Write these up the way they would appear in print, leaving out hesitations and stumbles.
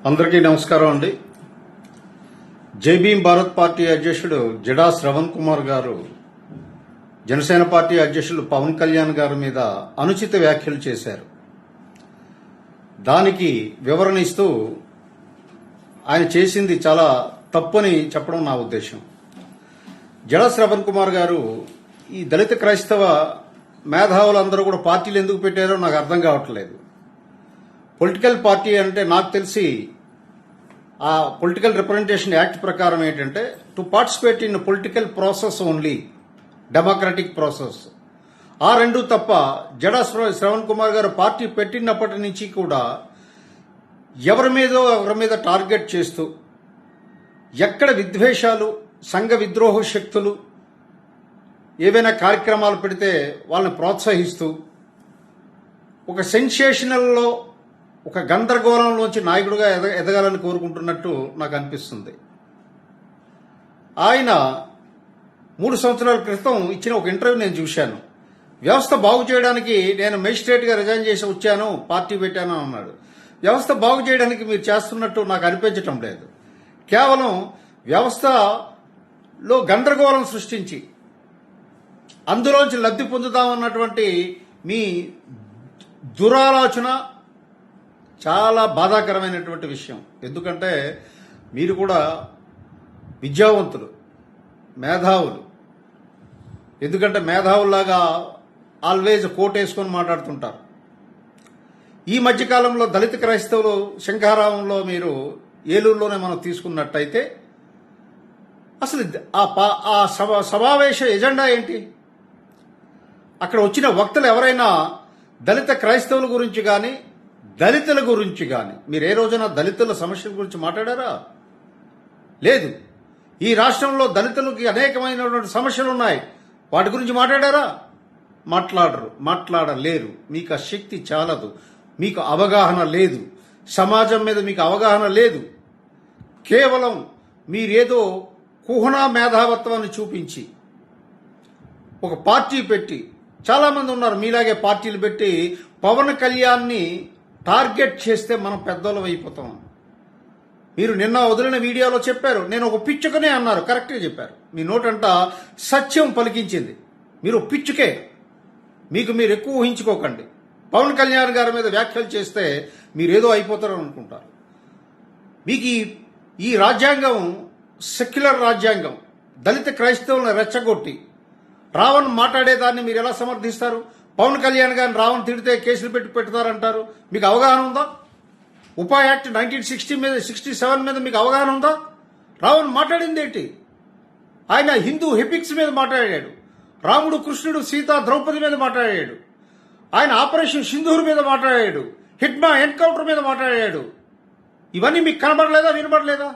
అందరికీ నమస్కారం అండి. జై భీమ్ భారత్ పార్టీ అధ్యక్షుడు జడా శ్రవణ్ కుమార్ గారు జనసేన పార్టీ అధ్యక్షులు పవన్ కళ్యాణ్ గారి మీద అనుచిత వ్యాఖ్యలు చేశారు. దానికి వివరణ ఇస్తూ ఆయన చేసింది చాలా తప్పని చెప్పడం నా ఉద్దేశం. జడా శ్రవణ్ కుమార్ గారు ఈ దళిత క్రైస్తవ మేధావులందరూ కూడా పార్టీలు ఎందుకు పెట్టారో నాకు అర్థం కావట్లేదు. పొలిటికల్ పార్టీ అంటే నాకు తెలిసి ఆ పొలిటికల్ రిప్రజెంటేషన్ యాక్ట్ ప్రకారం ఏంటంటే to participate in political process only, democratic process. ఆ రెండు తప్ప జడా శ్రవణ్ కుమార్ గారు పార్టీ పెట్టినప్పటి నుంచి కూడా ఎవరి మీద టార్గెట్ చేస్తూ ఎక్కడ విద్వేషాలు, సంఘ విద్రోహ శక్తులు ఏవైనా కార్యక్రమాలు పెడితే వాళ్ళని ప్రోత్సహిస్తూ ఒక సెన్సేషనల్లో ఒక గందరగోళంలోంచి నాయకుడిగా ఎదగాలని కోరుకుంటున్నట్టు నాకు అనిపిస్తుంది. ఆయన 3 సంవత్సరాల క్రితం ఇచ్చిన ఒక ఇంటర్వ్యూ నేను చూశాను. వ్యవస్థ బాగు చేయడానికి నేను మేజిస్ట్రేట్గా రిజైన్ చేసి వచ్చాను, పార్టీ పెట్టాను అన్నాడు. వ్యవస్థ బాగు చేయడానికి మీరు చేస్తున్నట్టు నాకు అనిపించటం లేదు. కేవలం వ్యవస్థలో గందరగోళం సృష్టించి అందులోంచి లబ్ధి పొందుతామన్నటువంటి మీ దురాలోచన చాలా బాధాకరమైనటువంటి విషయం. ఎందుకంటే మీరు కూడా విద్యావంతులు, మేధావులు. ఎందుకంటే మేధావుల్లాగా ఆల్వేజ్ కోట్ వేసుకొని మాట్లాడుతుంటారు. ఈ మధ్యకాలంలో దళిత క్రైస్తవులు శంఖారావంలో మీరు ఏలూరులోనే మనం తీసుకున్నట్టయితే అసలు ఆ సమావేశ ఎజెండా ఏంటి? అక్కడ వచ్చిన వక్తలు ఎవరైనా దళిత క్రైస్తవుల గురించి కానీ దళితుల గురించి కానీ మీరు ఏ రోజున దళితుల సమస్యల గురించి మాట్లాడారా? లేదు. ఈ రాష్ట్రంలో దళితులకి అనేకమైనటువంటి సమస్యలు ఉన్నాయి, వాటి గురించి మాట్లాడారా? మాట్లాడలేరు. మీకు ఆ శక్తి చాలదు, మీకు అవగాహన లేదు, సమాజం మీద మీకు అవగాహన లేదు. కేవలం మీరేదో కుహనా మేధావత్వాన్ని చూపించి ఒక పార్టీ పెట్టి, చాలామంది ఉన్నారు మీలాగే పార్టీలు పెట్టి పవన్ కళ్యాణ్ని టార్గెట్ చేస్తే మనం పెద్దోళ్ళం అయిపోతాం. మీరు నిన్న వదిలిన వీడియోలో చెప్పారు, నేను ఒక పిచ్చుకనే అన్నారు. కరెక్ట్గా చెప్పారు. మీ నోటంట సత్యం పలికించింది. మీరు పిచ్చుకే, మీకు మీరు ఎక్కువ ఊహించుకోకండి. పవన్ కళ్యాణ్ గారి మీద వ్యాఖ్యలు చేస్తే మీరేదో అయిపోతారు అనుకుంటారు. మీకు ఈ రాజ్యాంగం సెక్యులర్ రాజ్యాంగం. దళిత క్రైస్తవులను రెచ్చగొట్టి రావణ్ మాట్లాడేదాన్ని మీరు ఎలా సమర్థిస్తారు? పవన్ కళ్యాణ్ గారిని రావణ్ తిడితే కేసులు పెడతారంటారు. మీకు అవగాహన ఉందా? ఉపా యాక్ట్ 1967 మీద మీకు అవగాహన ఉందా? రావణ్ మాట్లాడింది ఏంటి? ఆయన హిందూ ఎపిక్స్ మీద మాట్లాడాడు. రాముడు, కృష్ణుడు, సీత, ద్రౌపది మీద మాట్లాడాడు. ఆయన ఆపరేషన్ సింధూర్ మీద మాట్లాడాడు. హిడ్మా ఎన్కౌంటర్ మీద మాట్లాడాడు. ఇవన్నీ మీకు కనబడలేదా, వినబడలేదా?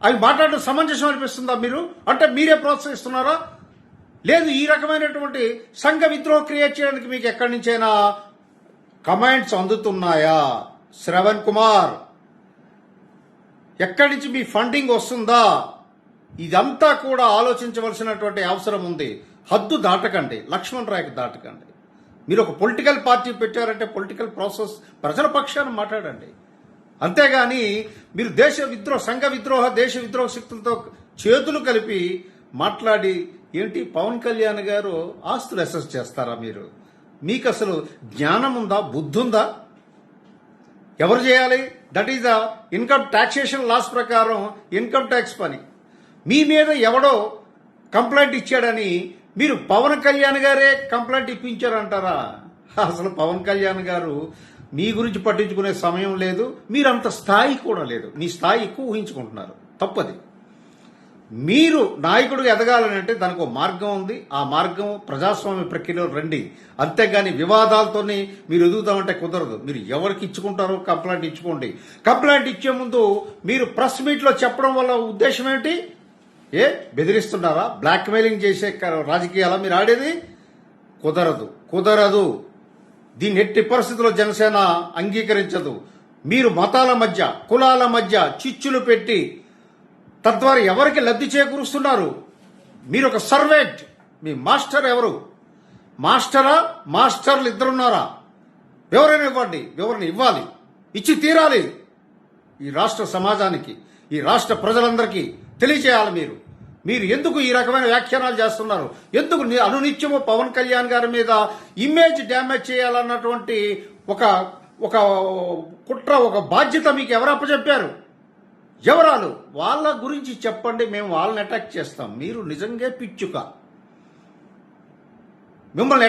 అవి మాట్లాడడం సమంజసం అనిపిస్తుందా మీరు? అంటే మీరే ప్రోత్సహిస్తున్నారా? లేదు. ఈ రకమైనటువంటి సంఘ విద్రోహం క్రియేట్ చేయడానికి మీకు ఎక్కడి నుంచైనా కమెంట్స్ అందుతున్నాయా? శ్రవణ్ కుమార్, ఎక్కడి నుంచి మీ ఫండింగ్ వస్తుందా? ఇదంతా కూడా ఆలోచించవలసినటువంటి అవసరం ఉంది. హద్దు దాటకండి, లక్ష్మణ్ రాయ్కి దాటకండి. మీరు ఒక పొలిటికల్ పార్టీ పెట్టారంటే పొలిటికల్ ప్రాసెస్ ప్రజల పక్షాన మాట్లాడండి. అంతేగాని మీరు సంఘ విద్రోహ, దేశ విద్రోహ శక్తులతో చేతులు కలిపి మాట్లాడి ఏంటి పవన్ కళ్యాణ్ గారు ఆస్తులు అసెస్ చేస్తారా? మీకు అసలు జ్ఞానం ఉందా, బుద్ధి ఉందా? ఎవరు చేయాలి? That is the income taxation laws ప్రకారం ఇన్కమ్ ట్యాక్స్ పని. మీ మీద ఎవడో కంప్లైంట్ ఇచ్చాడని మీరు పవన్ కళ్యాణ్ గారే కంప్లైంట్ ఇప్పించారంటారా? అసలు పవన్ కళ్యాణ్ గారు మీ గురించి పట్టించుకునే సమయం లేదు. మీరంత స్థాయి కూడా లేదు. మీ స్థాయి ఎక్కువ ఊహించుకుంటున్నారు. తప్పది. మీరు నాయకుడిగా ఎదగాలని అంటే దానికి ఒక మార్గం ఉంది. ఆ మార్గం ప్రజాస్వామ్య ప్రక్రియలో రండి. అంతేగాని వివాదాలతోనే మీరు ఎదుగుతామంటే కుదరదు. మీరు ఎవరికి ఇచ్చుకుంటారో కంప్లైంట్ ఇచ్చుకోండి. కంప్లైంట్ ఇచ్చే ముందు మీరు ప్రెస్ మీట్లో చెప్పడం వల్ల ఉద్దేశం ఏంటి? బెదిరిస్తున్నారా? బ్లాక్మెయిలింగ్ చేసే రాజకీయాలా మీరు ఆడేది? కుదరదు. దీన్ని ఎట్టి పరిస్థితుల్లో జనసేన అంగీకరించదు. మీరు మతాల మధ్య, కులాల మధ్య చిచ్చులు పెట్టి తద్వారా ఎవరికి లబ్ధి చేకూరుస్తున్నారు? మీరు ఒక సర్వెంట్. మీ మాస్టర్ ఎవరు? మాస్టర్లు ఇద్దరున్నారా? ఎవరైనా ఇవ్వండి. ఎవరిని ఇవ్వాలి? ఇచ్చి తీరాలి. ఈ రాష్ట్ర సమాజానికి, ఈ రాష్ట్ర ప్రజలందరికీ తెలియచేయాలి. మీరు ఎందుకు ఈ రకమైన వ్యాఖ్యానాలు చేస్తున్నారు? ఎందుకు అనునిత్యము పవన్ కళ్యాణ్ గారి మీద ఇమేజ్ డ్యామేజ్ చేయాలన్నటువంటి ఒక ఒక కుట్ర, ఒక బాధ్యత మీకు ఎవరు అప్పచెప్పారు? ఎవరాలు? వాళ్ళ గురించి చెప్పండి, మేము వాళ్ళని అటాక్ చేస్తాం. మీరు నిజంగా పిచ్చుక. మిమ్మల్ని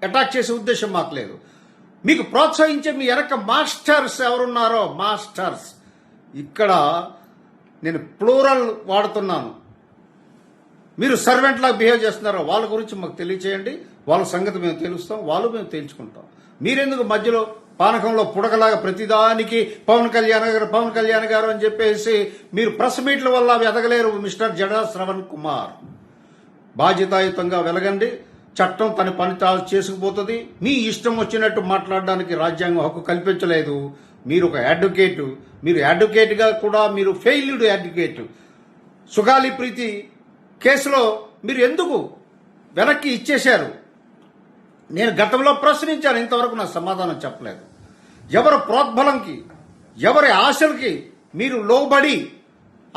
అటాక్ చేసే ఉద్దేశం మాకు లేదు. మీకు ప్రోత్సహించే మీ వెనక మాస్టర్స్ ఎవరున్నారో, మాస్టర్స్, ఇక్కడ నేను ప్లూరల్ వాడుతున్నాను, మీరు సర్వెంట్ లాగా బిహేవ్ చేస్తున్నారో వాళ్ళ గురించి మాకు తెలియచేయండి. వాళ్ళ సంగతి మేము తెలుస్తాం, వాళ్ళు మేము తేల్చుకుంటాం. మీరెందుకు మధ్యలో పానకంలో పుడకలాగా ప్రతిదానికి పవన్ కళ్యాణ్ గారు అని చెప్పేసి మీరు ప్రెస్ మీట్ల వల్ల ఎదగలేరు. మిస్టర్ జడా శ్రవణ్ కుమార్, బాధ్యతాయుతంగా వెలగండి. చట్టం తన పని తాను చేసుకుపోతుంది. మీ ఇష్టం వచ్చినట్టు మాట్లాడడానికి రాజ్యాంగం హక్కు కల్పించలేదు. మీరు ఒక అడ్వకేటు, మీరు అడ్వకేట్గా కూడా మీరు ఫెయిల్డ్ అడ్వకేట్. సుగాలి ప్రీతి కేసులో మీరు ఎందుకు వెనక్కి ఇచ్చేశారు? నేను గతంలో ప్రశ్నించాను, ఇంతవరకు నాకు సమాధానం చెప్పలేదు. ఎవరి ప్రోద్బలంకి, ఎవరి ఆశలకి మీరు లోబడి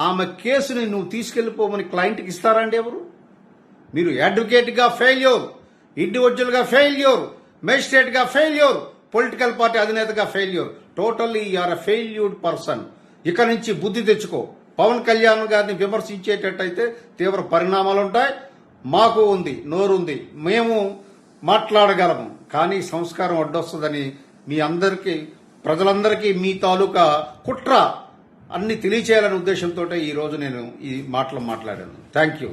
ఆమె కేసుని నువ్వు తీసుకెళ్లిపోమని క్లయింట్కి ఇస్తారండి ఎవరు? మీరు అడ్వకేట్గా ఫెయిల్యూర్, ఇండివిజువల్గా ఫెయిల్యూర్, మేజిస్ట్రేట్గా ఫెయిల్యూర్, పొలిటికల్ పార్టీ అధినేతగా failure. Totally you are a failured person. ఇక నుంచి బుద్ధి తెచ్చుకో. పవన్ కళ్యాణ్ గారిని విమర్శించేటట్టయితే తీవ్ర పరిణామాలు ఉంటాయి. మాకు ఉంది, నోరుంది, మేము మాట్లాడగలము. కానీ సంస్కారం అడ్డొస్తుందని మీ అందరికీ, ప్రజలందరికీ మీ తాలూకా కుట్ర అన్ని తెలియచేయాలనే ఉద్దేశంతో ఈ రోజు నేను ఈ మాటలు మాట్లాడాను. Thank you.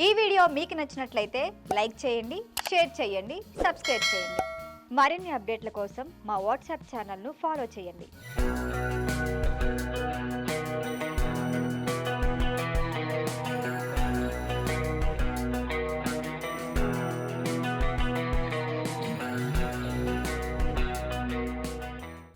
ఈ వీడియో మీకు నచ్చినట్లయితే లైక్ చేయండి, షేర్ చేయండి, సబ్స్క్రైబ్ చేయండి. మరిన్ని అప్డేట్ల కోసం మా వాట్సాప్ ఛానల్ను ఫాలో చేయండి.